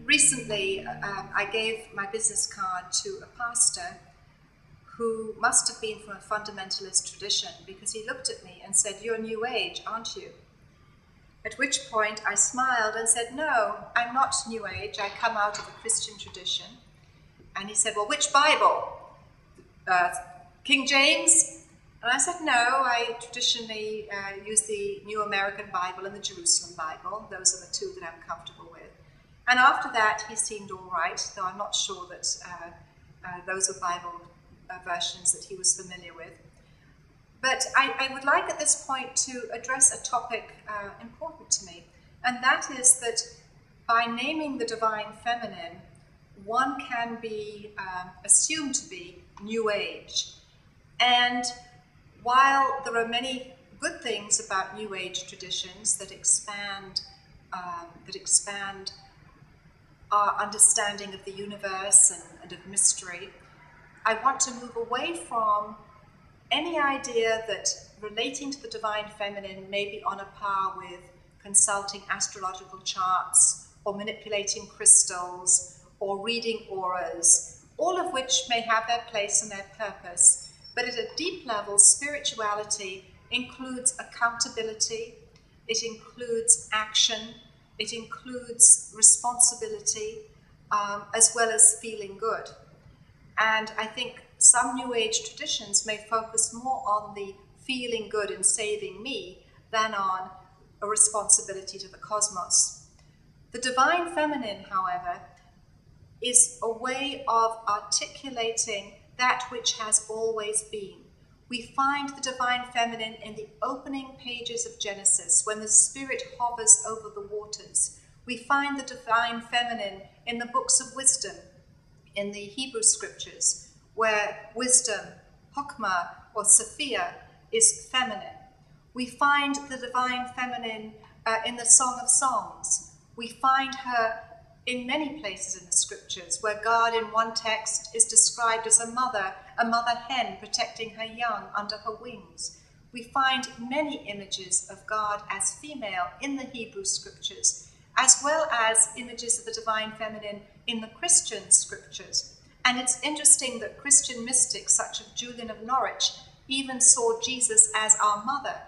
Recently, I gave my business card to a pastor who must have been from a fundamentalist tradition, because he looked at me and said, "You're New Age, aren't you?" At which point I smiled and said, "No, I'm not New Age. I come out of a Christian tradition." And he said, "Well, which Bible? King James?" And I said, "No, I traditionally use the New American Bible and the Jerusalem Bible. Those are the two that I'm comfortable with." And after that, he seemed all right, though I'm not sure that those were Bible versions that he was familiar with. But I would like at this point to address a topic important to me, and that is that by naming the divine feminine, one can be assumed to be New Age. And while there are many good things about New Age traditions that expand our understanding of the universe and of mystery, I want to move away from any idea that relating to the divine feminine may be on a par with consulting astrological charts or manipulating crystals or reading auras, all of which may have their place and their purpose. But at a deep level, spirituality includes accountability, it includes action, it includes responsibility, as well as feeling good. And I think some New Age traditions may focus more on the feeling good and saving me than on a responsibility to the cosmos. The divine feminine, however, is a way of articulating that which has always been. We find the divine feminine in the opening pages of Genesis, when the Spirit hovers over the waters. We find the divine feminine in the books of wisdom, in the Hebrew scriptures, where wisdom, Hokmah or Sophia, is feminine. We find the divine feminine in the Song of Songs. We find her in many places in the scriptures, where God in one text is described as a mother hen protecting her young under her wings. We find many images of God as female in the Hebrew scriptures, as well as images of the divine feminine in the Christian scriptures. And it's interesting that Christian mystics such as Julian of Norwich even saw Jesus as our mother.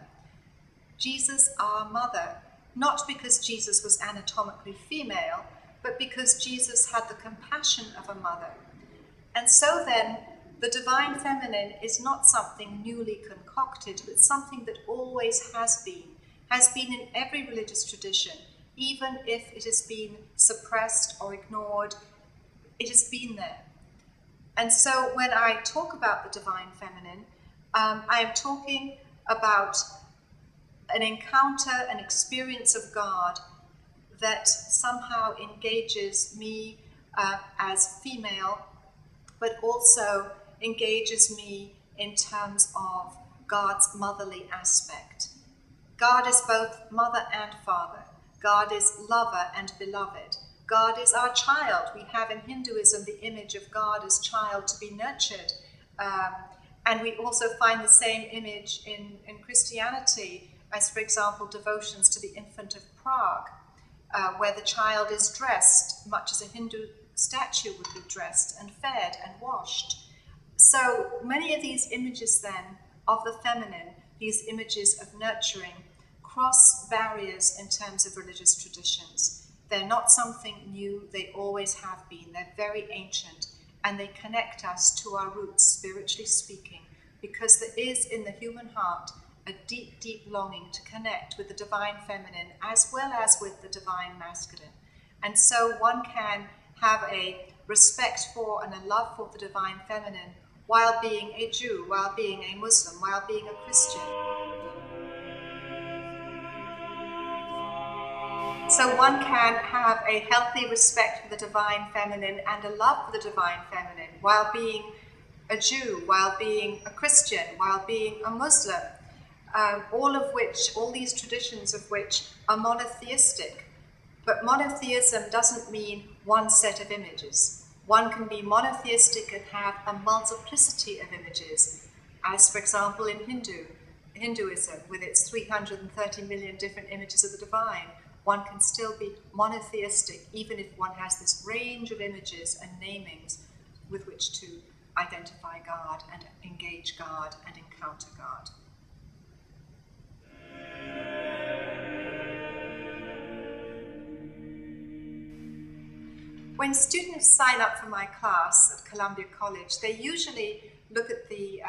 Jesus, our mother, not because Jesus was anatomically female, but because Jesus had the compassion of a mother. And so then, the divine feminine is not something newly concocted, but something that always has been in every religious tradition, even if it has been suppressed or ignored, it has been there. And so when I talk about the divine feminine, I am talking about an encounter, an experience of God that somehow engages me as female, but also engages me in terms of God's motherly aspect. God is both mother and father. God is lover and beloved. God is our child. We have in Hinduism the image of God as child to be nurtured. And we also find the same image in Christianity, as for example, devotions to the infant of Prague, where the child is dressed, much as a Hindu statue would be dressed, and fed and washed. So many of these images then of the feminine, these images of nurturing, cross barriers in terms of religious traditions. They're not something new, they always have been. They're very ancient, and they connect us to our roots, spiritually speaking, because there is in the human heart a deep, deep longing to connect with the divine feminine as well as with the divine masculine. And so one can have a respect for and a love for the divine feminine while being a Jew, while being a Muslim, while being a Christian. So one can have a healthy respect for the divine feminine and a love for the divine feminine while being a Jew, while being a Christian, while being a Muslim, all these traditions of which are monotheistic. But monotheism doesn't mean one set of images. One can be monotheistic and have a multiplicity of images, as for example in Hinduism, with its 330 million different images of the divine. One can still be monotheistic even if one has this range of images and namings with which to identify God and engage God and encounter God. When students sign up for my class at Columbia College, they usually look at the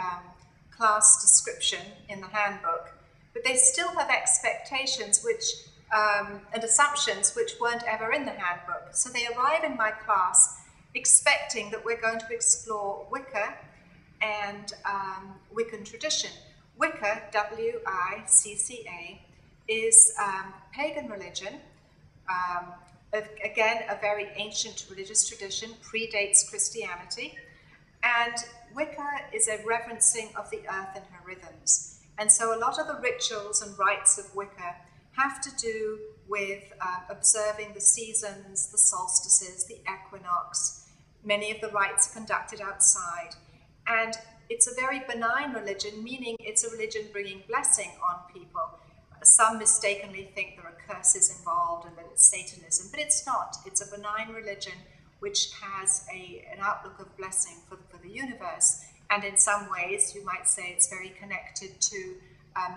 class description in the handbook, but they still have expectations and assumptions which weren't ever in the handbook. So they arrive in my class expecting that we're going to explore Wicca and Wiccan tradition. Wicca, W-I-C-C-A, is pagan religion. Again, a very ancient religious tradition, predates Christianity. And Wicca is a reverencing of the earth and her rhythms. And so a lot of the rituals and rites of Wicca have to do with observing the seasons, the solstices, the equinox. Many of the rites are conducted outside. And it's a very benign religion, meaning it's a religion bringing blessing on people. Some mistakenly think there are curses involved and that it's Satanism, but it's not. It's a benign religion which has an outlook of blessing for the universe. And in some ways, you might say it's very connected to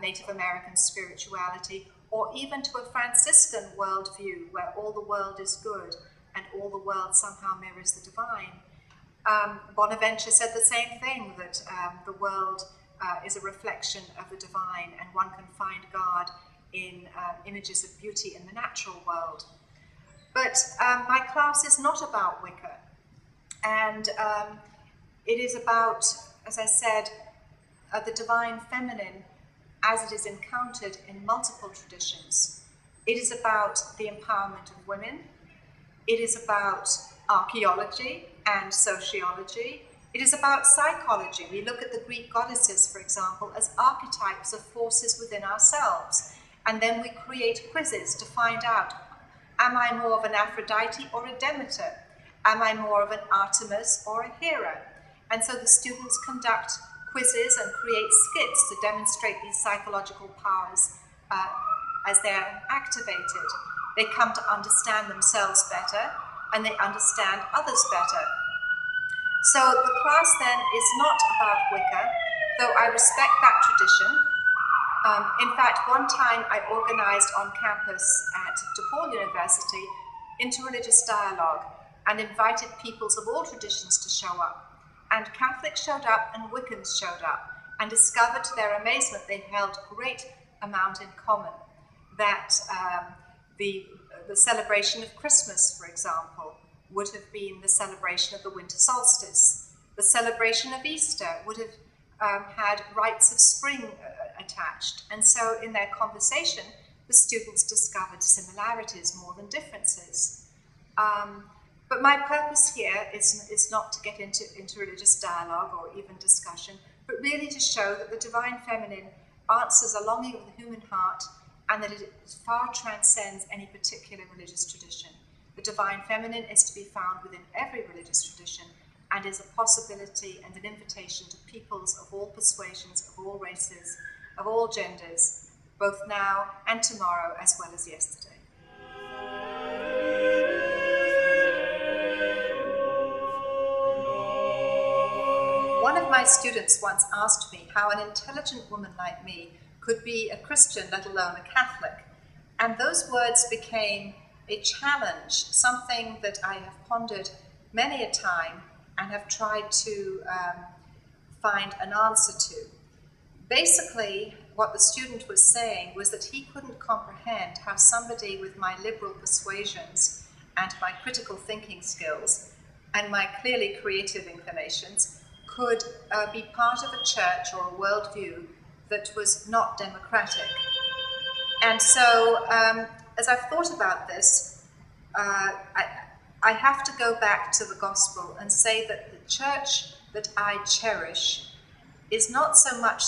Native American spirituality, or even to a Franciscan worldview where all the world is good and all the world somehow mirrors the divine. Bonaventure said the same thing, that the world is a reflection of the divine, and one can find God in images of beauty in the natural world. But my class is not about Wicca, and it is about, as I said, the divine feminine as it is encountered in multiple traditions. It is about the empowerment of women. It is about archaeology and sociology. It is about psychology. We look at the Greek goddesses, for example, as archetypes of forces within ourselves. And then we create quizzes to find out, am I more of an Aphrodite or a Demeter? Am I more of an Artemis or a Hera? And so the students conduct quizzes and create skits to demonstrate these psychological powers as they're activated. They come to understand themselves better, and they understand others better. So the class then is not about Wicca, though I respect that tradition. In fact, one time I organized on campus at DePaul University interreligious dialogue and invited peoples of all traditions to show up. And Catholics showed up and Wiccans showed up, and discovered to their amazement they held great amount in common. That the celebration of Christmas, for example, would have been the celebration of the winter solstice. The celebration of Easter would have had rites of spring attached. And so in their conversation, the students discovered similarities more than differences. But my purpose here is not to get into religious dialogue or even discussion, but really to show that the divine feminine answers a longing of the human heart, and that it far transcends any particular religious tradition. The divine feminine is to be found within every religious tradition, and is a possibility and an invitation to peoples of all persuasions, of all races, of all genders, both now and tomorrow, as well as yesterday. One of my students once asked me how an intelligent woman like me could be a Christian, let alone a Catholic. And those words became a challenge, something that I have pondered many a time and have tried to find an answer to. Basically, what the student was saying was that he couldn't comprehend how somebody with my liberal persuasions and my critical thinking skills and my clearly creative inclinations could be part of a church or a worldview that was not democratic. And so, as I've thought about this, I have to go back to the gospel and say that the church that I cherish is not so much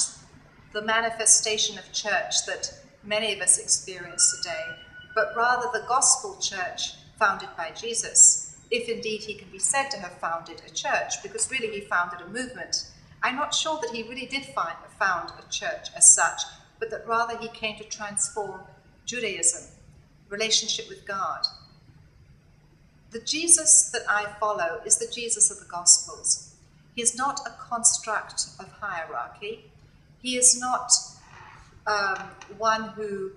the manifestation of church that many of us experience today, but rather the gospel church founded by Jesus. if indeed he can be said to have founded a church, because really he founded a movement. I'm not sure that he really did found a church as such, but that rather he came to transform Judaism, relationship with God. The Jesus that I follow is the Jesus of the Gospels. He is not a construct of hierarchy. He is not one who